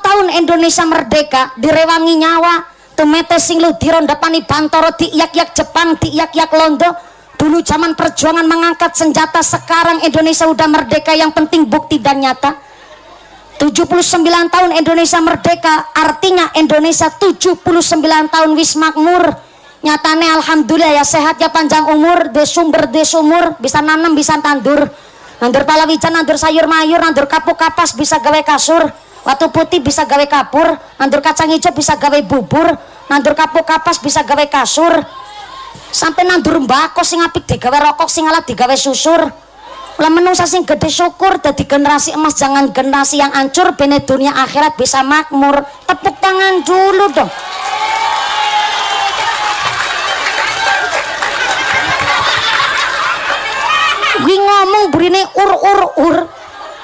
tahun Indonesia merdeka, direwangi nyawa, tumete sing lu dirondapani Bantoro, diiyak-iyak Jepang, diiyak-iyak Londo. Dulu zaman perjuangan mengangkat senjata, sekarang Indonesia udah merdeka, yang penting bukti dan nyata. 79 tahun Indonesia merdeka, artinya Indonesia 79 tahun wis makmur. Nyatane alhamdulillah ya, sehat ya, panjang umur, desumber desumur, bisa nanam bisa tandur. Nandur palawija, nandur sayur mayur, nandur kapuk kapas bisa gawe kasur, watu putih bisa gawe kapur, nandur kacang hijau bisa gawe bubur, nandur kapuk kapas bisa gawe kasur, sampai nandur mbako sing apik digawe rokok, sing alat digawe susur. Lah menungsa sing gede syukur dadi generasi emas, jangan generasi yang hancur, bene dunia akhirat bisa makmur. Tepuk tangan dulu dong. Gue ngomong burine ur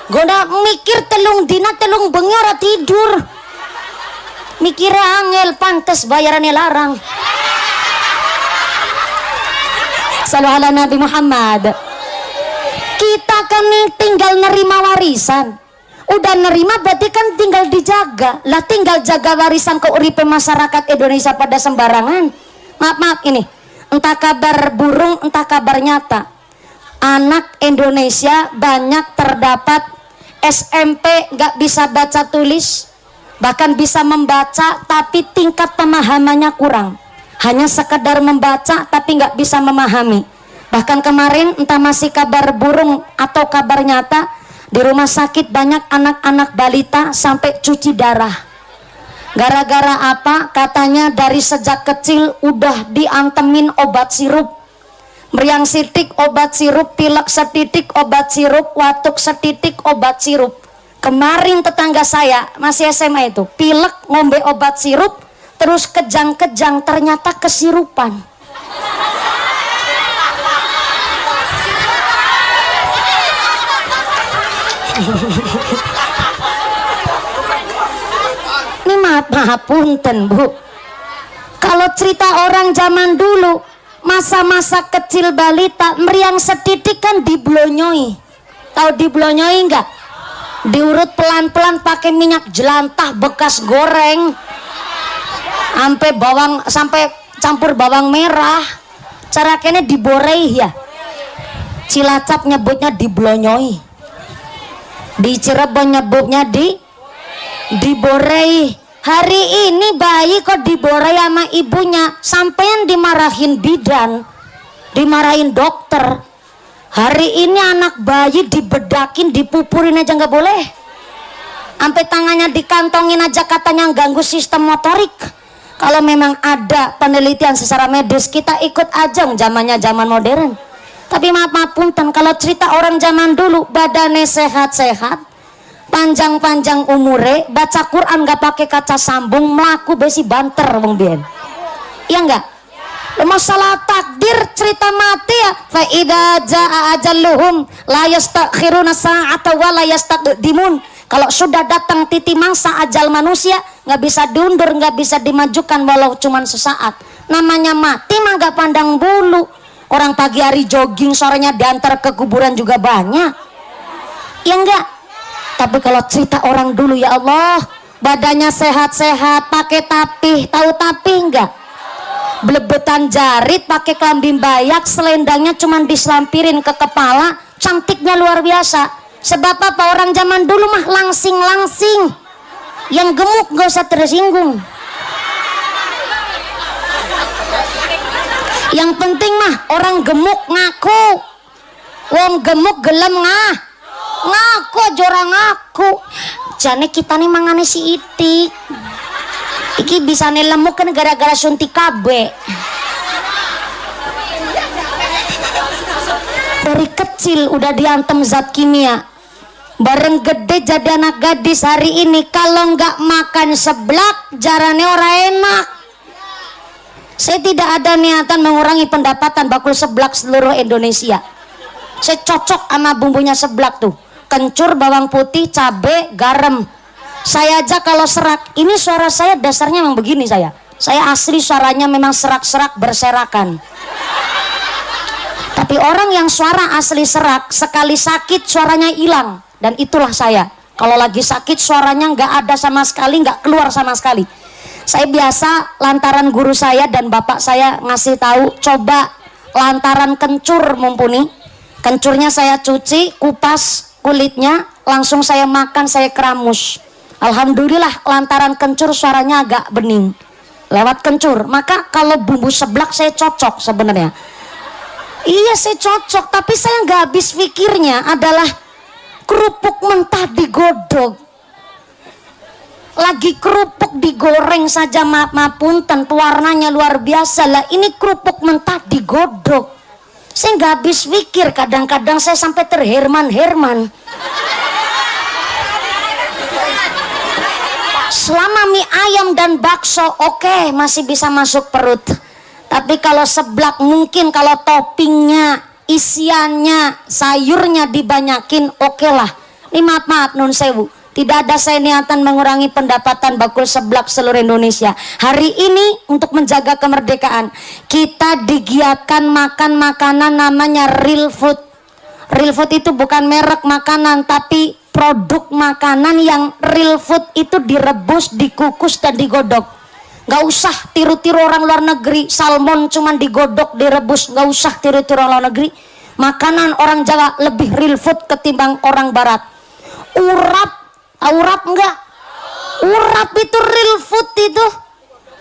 goda mikir telung dina telung bengi ora tidur, mikir angel, pantes bayarannya larang. Salu ala Nabi Muhammad. Kita kan tinggal nerima warisan, udah nerima berarti kan tinggal dijaga lah, tinggal jaga warisan keuripan masyarakat Indonesia pada sembarangan. Maaf ini entah kabar burung entah kabar nyata, anak Indonesia banyak terdapat SMP nggak bisa baca tulis, bahkan bisa membaca tapi tingkat pemahamannya kurang, hanya sekedar membaca tapi nggak bisa memahami. Bahkan kemarin entah masih kabar burung atau kabar nyata, di rumah sakit banyak anak-anak balita sampai cuci darah. Gara-gara apa? Katanya dari sejak kecil udah diantemin obat sirup, meriang sititik obat sirup, pilek setitik obat sirup, watuk setitik obat sirup. Kemarin tetangga saya masih SMA itu pilek ngombe obat sirup, terus kejang-kejang ternyata kesirupan. Ini maaf punten Bu, kalau cerita orang zaman dulu masa-masa kecil balita meriang setitik kan diblonyoi. Tahu diblonyoi enggak? Diurut pelan-pelan pakai minyak jelantah bekas goreng, sampai campur bawang merah. Cara kene diborei ya. Cilacap nyebutnya diblonyoi, di Cirebon nyebutnya diborei. Hari ini bayi kok diborei sama ibunya, sampean dimarahin bidan, dimarahin dokter. Hari ini anak bayi dibedakin, dipupurin aja nggak boleh, sampai tangannya dikantongin aja katanya ganggu sistem motorik. Kalau memang ada penelitian secara medis, kita ikut aja zamannya zaman modern. Tapi maaf punten, kalau cerita orang zaman dulu badannya sehat-sehat, panjang-panjang umure, baca Quran gak pakai kaca sambung, melaku besi banter wong biyen. Iya enggak? Masalah takdir cerita mati ya, fa idza jaa ajalluhum la yastakhiruna sa'ata wa la yastaqdimun. Kalau sudah datang titik masa ajal manusia, nggak bisa diundur, nggak bisa dimajukan walau cuman sesaat. Namanya mati mah nggak pandang bulu. Orang pagi hari jogging, sorenya diantar ke kuburan juga banyak. Ya enggak? Tapi kalau cerita orang dulu, ya Allah, badannya sehat-sehat, pakai tapih, tahu tapih enggak? Belebetan jarit, pakai kambing bayak, selendangnya cuman diselampirin ke kepala, cantiknya luar biasa. Sebab apa? Orang zaman dulu mah langsing-langsing, yang gemuk gak usah tersinggung. Yang penting mah orang gemuk ngaku, wong gemuk gelem ngaku aja orang ngaku. Jane kita nih mangane si itik iki bisa lemuk kan gara-gara suntik KB. Dari kecil udah diantem zat kimia, bareng gede jadi anak gadis hari ini kalau nggak makan seblak jarane ora enak. Saya tidak ada niatan mengurangi pendapatan bakul seblak seluruh Indonesia. Saya cocok sama bumbunya seblak tuh, kencur, bawang putih, cabe, garam. Saya aja kalau serak, ini suara saya dasarnya memang begini, saya asli suaranya memang serak-serak berserakan. Tapi orang yang suara asli serak, sekali sakit suaranya hilang. Dan itulah saya, kalau lagi sakit suaranya nggak ada sama sekali, nggak keluar sama sekali. Saya biasa lantaran guru saya dan bapak saya ngasih tahu, coba lantaran kencur mumpuni. Kencurnya saya cuci, kupas kulitnya, langsung saya makan, saya keramus. Alhamdulillah lantaran kencur suaranya agak bening lewat kencur. Maka kalau bumbu seblak saya cocok sebenarnya. Iya saya cocok, tapi saya nggak habis pikirnya adalah kerupuk mentah digodok. Lagi kerupuk digoreng saja maaf punten, warnanya luar biasa lah. Ini kerupuk mentah digodok. Saya nggak habis pikir, kadang-kadang saya sampai terherman-herman. Selama mie ayam dan bakso oke, masih bisa masuk perut. Tapi kalau seblak mungkin kalau toppingnya, isiannya, sayurnya dibanyakin oke lah. Ini maaf nun sewu, tidak ada saya niatan mengurangi pendapatan bakul seblak seluruh Indonesia. Hari ini untuk menjaga kemerdekaan, kita digiatkan makan makanan namanya real food. Real food itu bukan merek makanan, tapi produk makanan yang real food itu direbus, dikukus dan digodok. Gak usah tiru-tiru orang luar negeri, salmon cuman digodok, direbus. Gak usah tiru-tiru orang luar negeri. Makanan orang Jawa lebih real food ketimbang orang Barat. Urap, tahu urap enggak? Urap itu real food itu.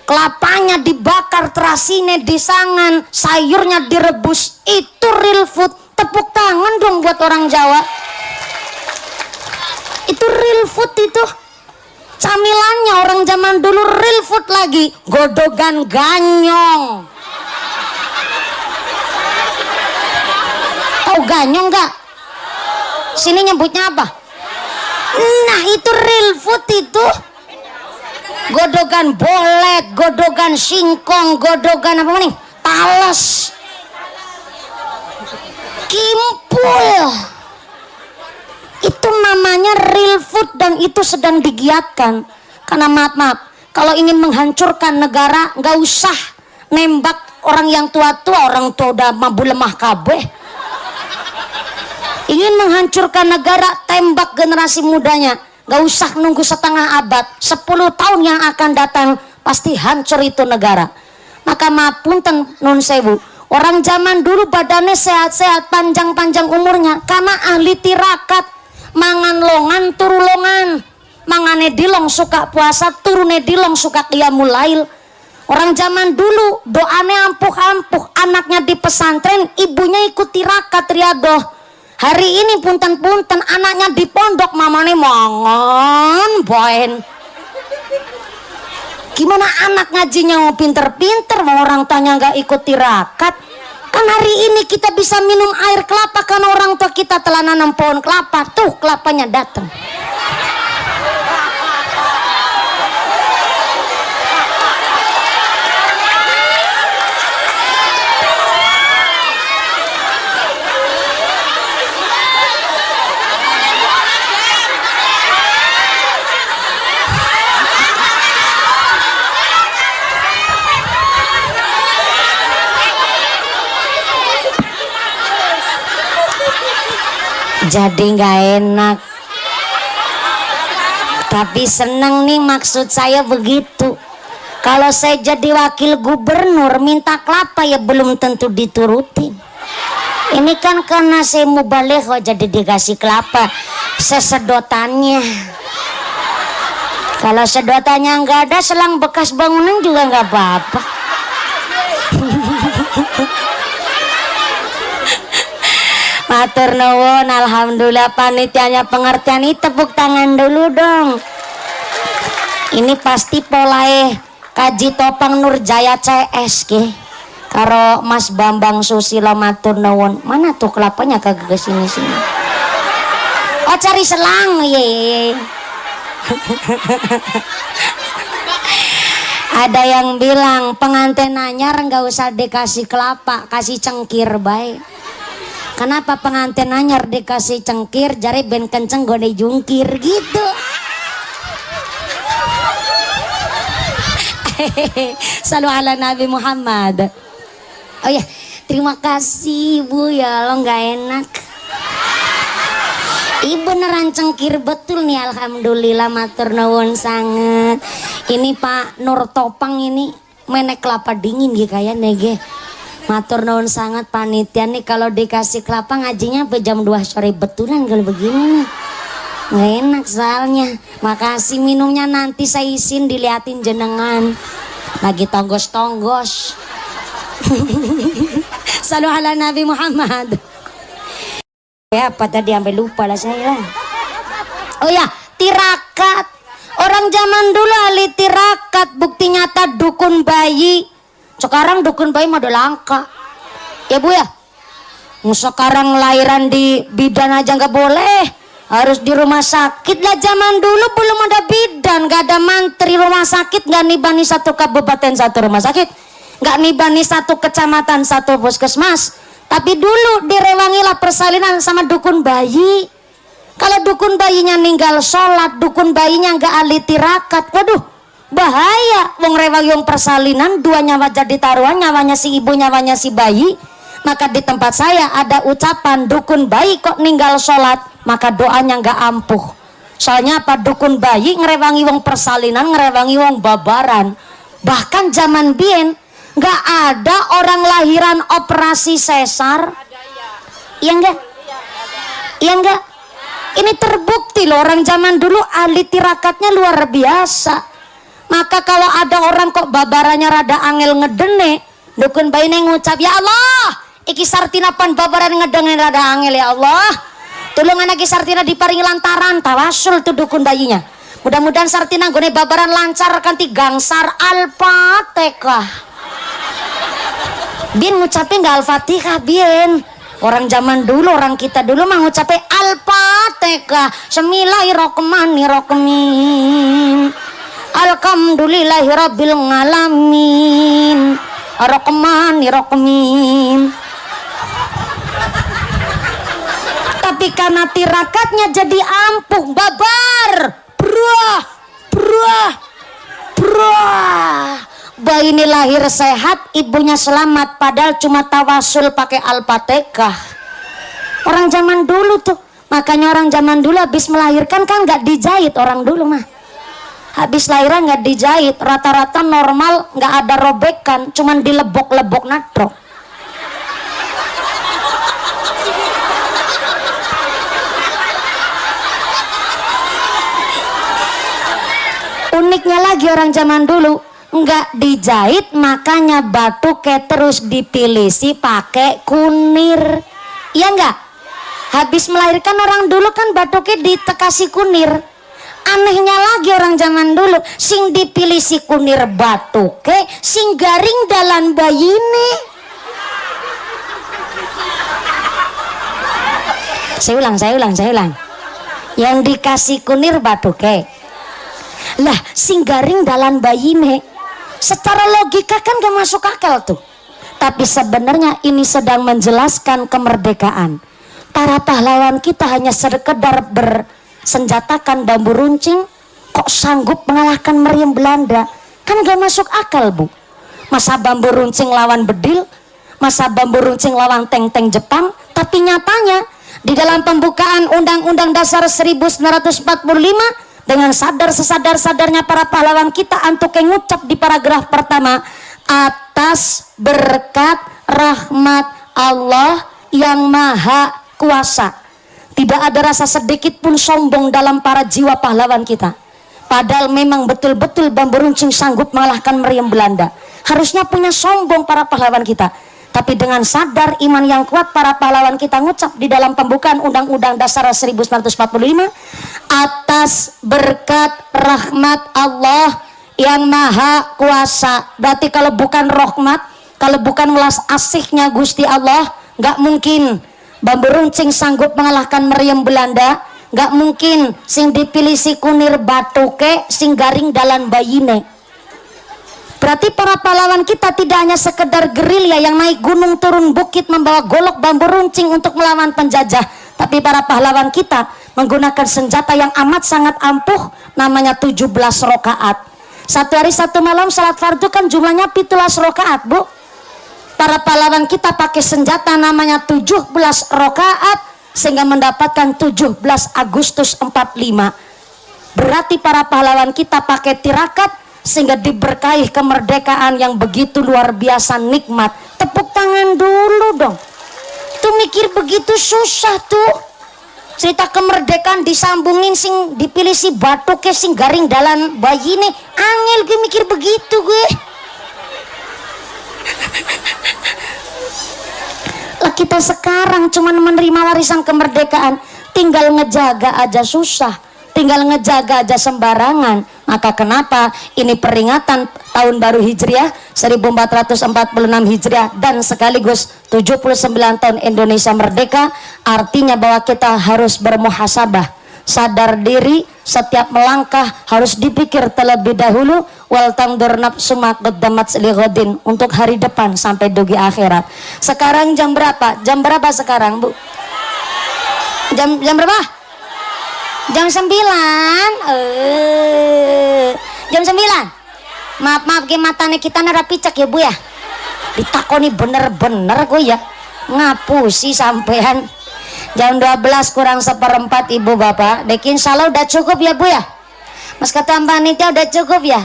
Kelapanya dibakar, terasine disangan, sayurnya direbus, itu real food. Tepuk tangan dong buat orang Jawa. Itu real food itu. Camilannya orang zaman dulu real food lagi, godogan ganyong. Tahu ganyong nggak? Sini nyebutnya apa? Nah itu real food itu. Godogan bolet, godogan singkong, godogan apa nih? Tales, kimpul. Itu namanya real food dan itu sedang digiatkan. Karena maaf, kalau ingin menghancurkan negara nggak usah nembak orang yang tua-tua, orang tua udah mabu lemah kabeh. Ingin menghancurkan negara, tembak generasi mudanya. Nggak usah nunggu setengah abad, 10 tahun yang akan datang pasti hancur itu negara. Maka maaf punten nun sewu, orang zaman dulu badannya sehat-sehat, panjang-panjang umurnya karena ahli tirakat. Mangan longan turu longan, mangane dilong suka puasa, turune dilong suka qiyamul lail. Orang zaman dulu doane ampuh-ampuh, anaknya di pesantren, ibunya ikut tirakat riadoh. Hari ini punten-punten anaknya di pondok, mamane mangan boen. Gimana anak ngajinya mau pinter-pinter, mau orang tuanya nggak ikut tirakat? Kan hari ini kita bisa minum air kelapa karena orang tua kita telah nanam pohon kelapa. Tuh kelapanya datang. Jadi nggak enak, tapi seneng nih, maksud saya begitu. Kalau saya jadi wakil gubernur minta kelapa ya belum tentu diturutin. Ini kan karena saya mubaligh jadi dikasih kelapa sesedotannya. Kalau sedotannya nggak ada, selang bekas bangunan juga nggak apa-apa. Matur nuwun, alhamdulillah panitianya pengertian. Ini tepuk tangan dulu dong. Ini pasti polae Kaji Topang Nurjaya CS ke karo Mas Bambang Susilo. Matur nuwun. Mana tuh kelapanya kagak kesini-sini? Oh cari selang ye. Ada yang bilang pengantin anyar nggak usah dikasih kelapa, kasih cengkir baik. Kenapa pengantin anyar dikasih cengkir? Jari ben kenceng gode jungkir gitu. Salu ala Nabi Muhammad. Oh ya, terima kasih Bu ya, lo nggak enak. Ibu beneran cengkir betul nih, alhamdulillah, matur nuwun sangat. Ini Pak Nur Topang ini menek kelapa dingin gitu kayaknya nege. Matur nuwun sangat panitia nih, kalau dikasih kelapa ngajinya sampai jam 2 sore betulan kalau begini nih. Nggak enak soalnya. Makasih, minumnya nanti saya izin diliatin jenengan. Lagi tonggos-tonggos. Salu ala Nabi Muhammad. Ya apa tadi sampai lupa lah saya lah. Oh ya, tirakat. Orang zaman dulu ahli tirakat, bukti nyata dukun bayi. Sekarang dukun bayi mah udah langka. Ya Bu ya. Sekarang lahiran di bidan aja nggak boleh, harus di rumah sakit. Lah zaman dulu belum ada bidan, nggak ada mantri rumah sakit, nggak nibani satu kabupaten satu rumah sakit, nggak nibani satu kecamatan satu puskesmas. Tapi dulu direwangilah persalinan sama dukun bayi. Kalau dukun bayinya ninggal sholat, dukun bayinya nggak ahli tirakat, waduh bahaya. Wong rewangi wong persalinan, dua nyawa jadi taruhan, nyawanya si ibu, nyawanya si bayi. Maka di tempat saya ada ucapan, dukun bayi kok ninggal sholat maka doanya nggak ampuh. Soalnya apa? Dukun bayi ngerewangi wong persalinan, ngerewangi wong babaran. Bahkan zaman bien nggak ada orang lahiran operasi sesar. Iya enggak? Iya enggak? Ini terbukti loh, orang zaman dulu ahli tirakatnya luar biasa. Maka kalau ada orang kok babarannya rada angel ngedene, dukun bayi ngucap, ya Allah, iki sartina pan babaran ngedene rada angel, ya Allah, tolong anak iki sartina diparingi lantaran. Tawasul tuh dukun bayinya. Mudah-mudahan sartina gone babaran lancar kanti gangsar Al-Fatihah. Bin ngucapin nggak Al-Fatihah bin. Orang zaman dulu, orang kita dulu mah ngucapin Al-Fatihah. Bismillahirrahmanirrahim. Alhamdulillahirabbil alamin. Ar-Rahmanir-Rahim. Tapi karena tirakatnya jadi ampuh, babar, bruah. Bayi ini lahir sehat, ibunya selamat, padahal cuma tawasul pakai Al-Fatihah. Orang zaman dulu tuh, makanya orang zaman dulu habis melahirkan kan nggak dijahit orang dulu mah. Habis lahiran nggak dijahit, rata-rata normal, nggak ada robekan, cuman dilebok-lebok natro. Uniknya lagi orang zaman dulu nggak dijahit, makanya batuknya terus dipilisi pakai kunir. Iya nggak? Habis melahirkan orang dulu kan batuknya ditekasi kunir. Anehnya lagi orang zaman dulu sing dipilih si kunir batu ke sing garing dalan bayine. Saya ulang. Yang dikasih kunir batu ke lah sing garing dalan bayine. Secara logika kan gak masuk akal tuh. Tapi sebenarnya ini sedang menjelaskan kemerdekaan. Para pahlawan kita hanya sekedar bersenjatakan bambu runcing kok sanggup mengalahkan meriam Belanda. Kan gak masuk akal, Bu. Masa bambu runcing lawan bedil, masa bambu runcing lawan tank-tank Jepang. Tapi nyatanya di dalam pembukaan Undang-Undang Dasar 1945 dengan sadar-sesadar-sadarnya para pahlawan kita untuk ngucap di paragraf pertama, atas berkat rahmat Allah yang maha kuasa. Tidak ada rasa sedikit pun sombong dalam para jiwa pahlawan kita. Padahal memang betul-betul bambu runcing sanggup mengalahkan meriam Belanda. Harusnya punya sombong para pahlawan kita. Tapi dengan sadar iman yang kuat para pahlawan kita ngucap di dalam pembukaan Undang-Undang Dasar 1945, atas berkat rahmat Allah yang maha kuasa. Berarti kalau bukan rahmat, kalau bukan welas asihnya Gusti Allah, nggak mungkin bambu runcing sanggup mengalahkan meriam Belanda. Nggak mungkin sing dipilih si kunir batu ke sing garing dalan bayine. Berarti para pahlawan kita tidak hanya sekedar gerilya yang naik gunung turun bukit membawa golok bambu runcing untuk melawan penjajah, tapi para pahlawan kita menggunakan senjata yang amat sangat ampuh, namanya 17 rakaat. Satu hari satu malam salat fardu kan jumlahnya 17 rakaat, Bu. Para pahlawan kita pakai senjata namanya 17 rakaat sehingga mendapatkan 17 Agustus 45. Berarti para pahlawan kita pakai tirakat sehingga diberkahi kemerdekaan yang begitu luar biasa nikmat. Tepuk tangan dulu dong. Tuh mikir begitu susah tuh. Cerita kemerdekaan disambungin sing dipilih si batu ke sing garing dalan bayine. Angel gue mikir begitu gue. Lah kita sekarang cuman menerima warisan kemerdekaan, tinggal ngejaga aja susah, tinggal ngejaga aja sembarangan. Maka kenapa ini peringatan tahun baru Hijriah 1446 Hijriah dan sekaligus 79 tahun Indonesia merdeka, artinya bahwa kita harus bermuhasabah, sadar diri, setiap melangkah harus dipikir terlebih dahulu, wal tangdur nafsu ma qaddamat lighadin, untuk hari depan sampai dugi akhirat. Sekarang jam berapa? Jam berapa sekarang, Bu? Jam berapa? Jam 9. Jam 9. Maaf ke matanya kita nara picak ya, Bu ya. Ditakoni bener-bener gue ya. Ngapusi sampean. Jam 12 kurang 1/4 Ibu Bapak. Dek insyaallah udah cukup ya, Bu ya. Mas kata panitia udah cukup ya.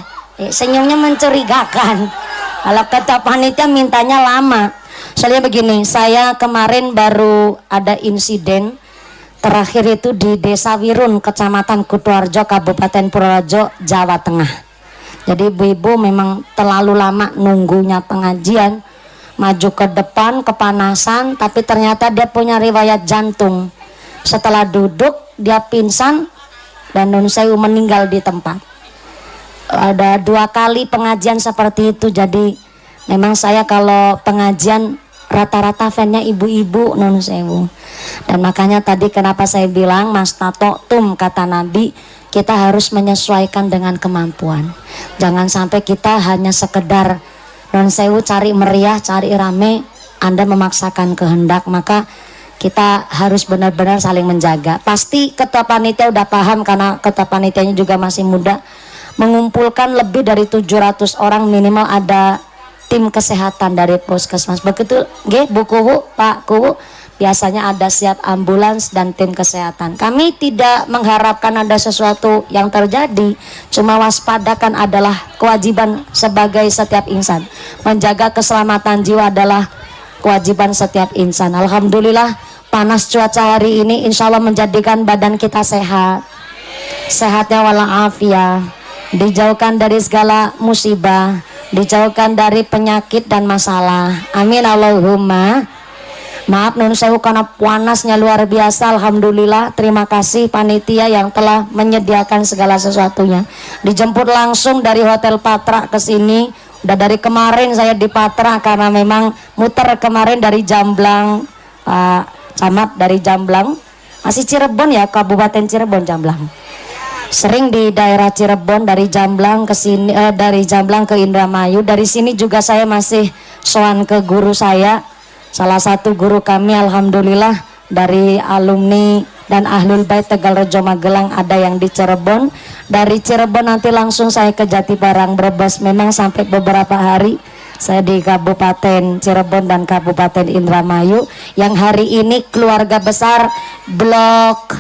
Senyumnya mencurigakan. Kalau kata panitia mintanya lama. Soalnya begini, saya kemarin baru ada insiden terakhir itu di Desa Wirun, Kecamatan Kutuarjo, Kabupaten Purworejo, Jawa Tengah. Jadi ibu-ibu memang terlalu lama nunggunya pengajian, maju ke depan kepanasan, tapi ternyata dia punya riwayat jantung. Setelah duduk dia pingsan dan nun sewu meninggal di tempat. Ada 2 kali pengajian seperti itu. Jadi memang saya kalau pengajian rata-rata fannya ibu-ibu nun sewu. Dan makanya tadi kenapa saya bilang Mas Tato tum kata Nabi, kita harus menyesuaikan dengan kemampuan. Jangan sampai kita hanya sekedar non sewu cari meriah, cari rame, Anda memaksakan kehendak. Maka kita harus benar-benar saling menjaga. Pasti ketua panitia udah paham karena ketua panitianya juga masih muda, mengumpulkan lebih dari 700 orang minimal ada tim kesehatan dari puskesmas. Begitu nggih Bu Kuwu, Pak Kuwu, biasanya ada siap ambulans dan tim kesehatan. Kami tidak mengharapkan ada sesuatu yang terjadi, cuma waspadakan adalah kewajiban sebagai setiap insan. Menjaga keselamatan jiwa adalah kewajiban setiap insan. Alhamdulillah panas cuaca hari ini insya Allah menjadikan badan kita sehat, sehatnya walafiat, dijauhkan dari segala musibah, dijauhkan dari penyakit dan masalah. Amin Allahumma. Maaf nun sewu karena panasnya luar biasa. Alhamdulillah, terima kasih panitia yang telah menyediakan segala sesuatunya. Dijemput langsung dari Hotel Patra ke sini. Udah dari kemarin saya di Patra karena memang muter kemarin dari Jamblang, Pak Camat dari Jamblang. Masih Cirebon ya, Kabupaten Cirebon Jamblang. Sering di daerah Cirebon dari Jamblang ke sini, dari Jamblang ke Indramayu. Dari sini juga saya masih sowan ke guru saya. Salah satu guru kami alhamdulillah dari alumni dan Ahlul Bait Tegalrejo Magelang ada yang di Cirebon. Dari Cirebon nanti langsung saya ke Jatibarang Brebes. Memang sampai beberapa hari saya di Kabupaten Cirebon dan Kabupaten Indramayu. Yang hari ini keluarga besar Blok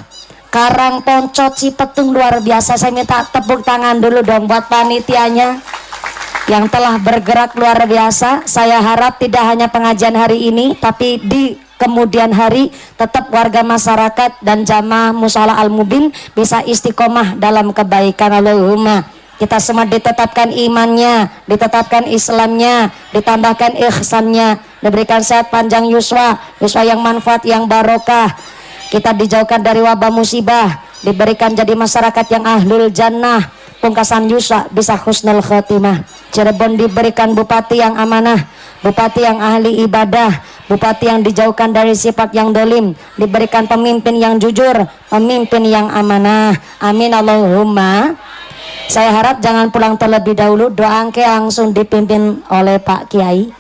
Karangponco Cipetung luar biasa. Saya minta tepuk tangan dulu dong buat panitianya yang telah bergerak luar biasa. Saya harap tidak hanya pengajian hari ini, tapi di kemudian hari tetap warga masyarakat dan jamaah Mushola Al-Mubin bisa istiqomah dalam kebaikan. Allahumma. Kita semua ditetapkan imannya, ditetapkan Islamnya, ditambahkan ihsannya, diberikan sehat panjang yuswa yang manfaat, yang barokah. Kita dijauhkan dari wabah musibah, diberikan jadi masyarakat yang ahlul jannah, pungkasan yuswa bisa husnul khotimah. Cirebon diberikan bupati yang amanah, bupati yang ahli ibadah, bupati yang dijauhkan dari sifat yang dolim, diberikan pemimpin yang jujur, pemimpin yang amanah. Amin Allahumma. Saya harap jangan pulang terlebih dahulu, doa langsung dipimpin oleh Pak Kiai.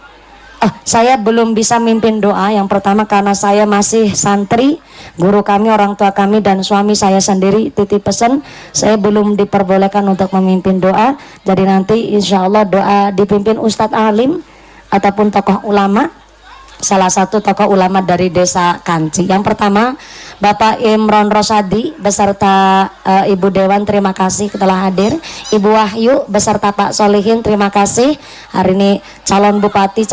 Saya belum bisa mimpin doa. Yang pertama karena saya masih santri, guru kami, orang tua kami dan suami saya sendiri titip pesan, saya belum diperbolehkan untuk memimpin doa. Jadi nanti insya Allah doa dipimpin Ustadz Alim ataupun tokoh ulama, salah satu tokoh ulama dari desa Kanci. Yang pertama Bapak Imron Rosadi beserta Ibu Dewan, terima kasih telah hadir. Ibu Wahyu beserta Pak Solihin, terima kasih. Hari ini calon bupati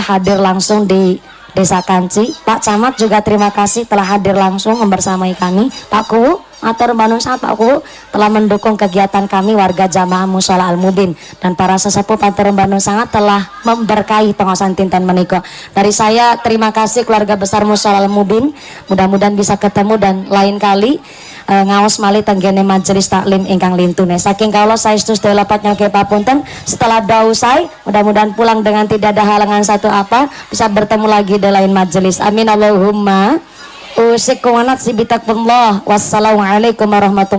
hadir langsung di desa Kanci. Pak Camat juga terima kasih telah hadir langsung membersamai kami. Pak Ku atur Bandung Pak Ku telah mendukung kegiatan kami warga jamaah Mushola Al-Mubin, dan para sesepuh Panter Bandung sangat telah memberkahi pengawasan Tintan Meniko. Dari saya terima kasih keluarga besar Mushola Al-Mubin, mudah-mudahan bisa ketemu dan lain kali ngaos malih tenggene majelis taklim ingkang lintune. Saking kalau saya setus delepatnya ke papunten, setelah doa usai mudah-mudahan pulang dengan tidak ada halangan satu apa, bisa bertemu lagi di lain majelis. Amin Allahumma. Usikum wa nafsi bitakfullah. Wassalamualaikum warahmatullahi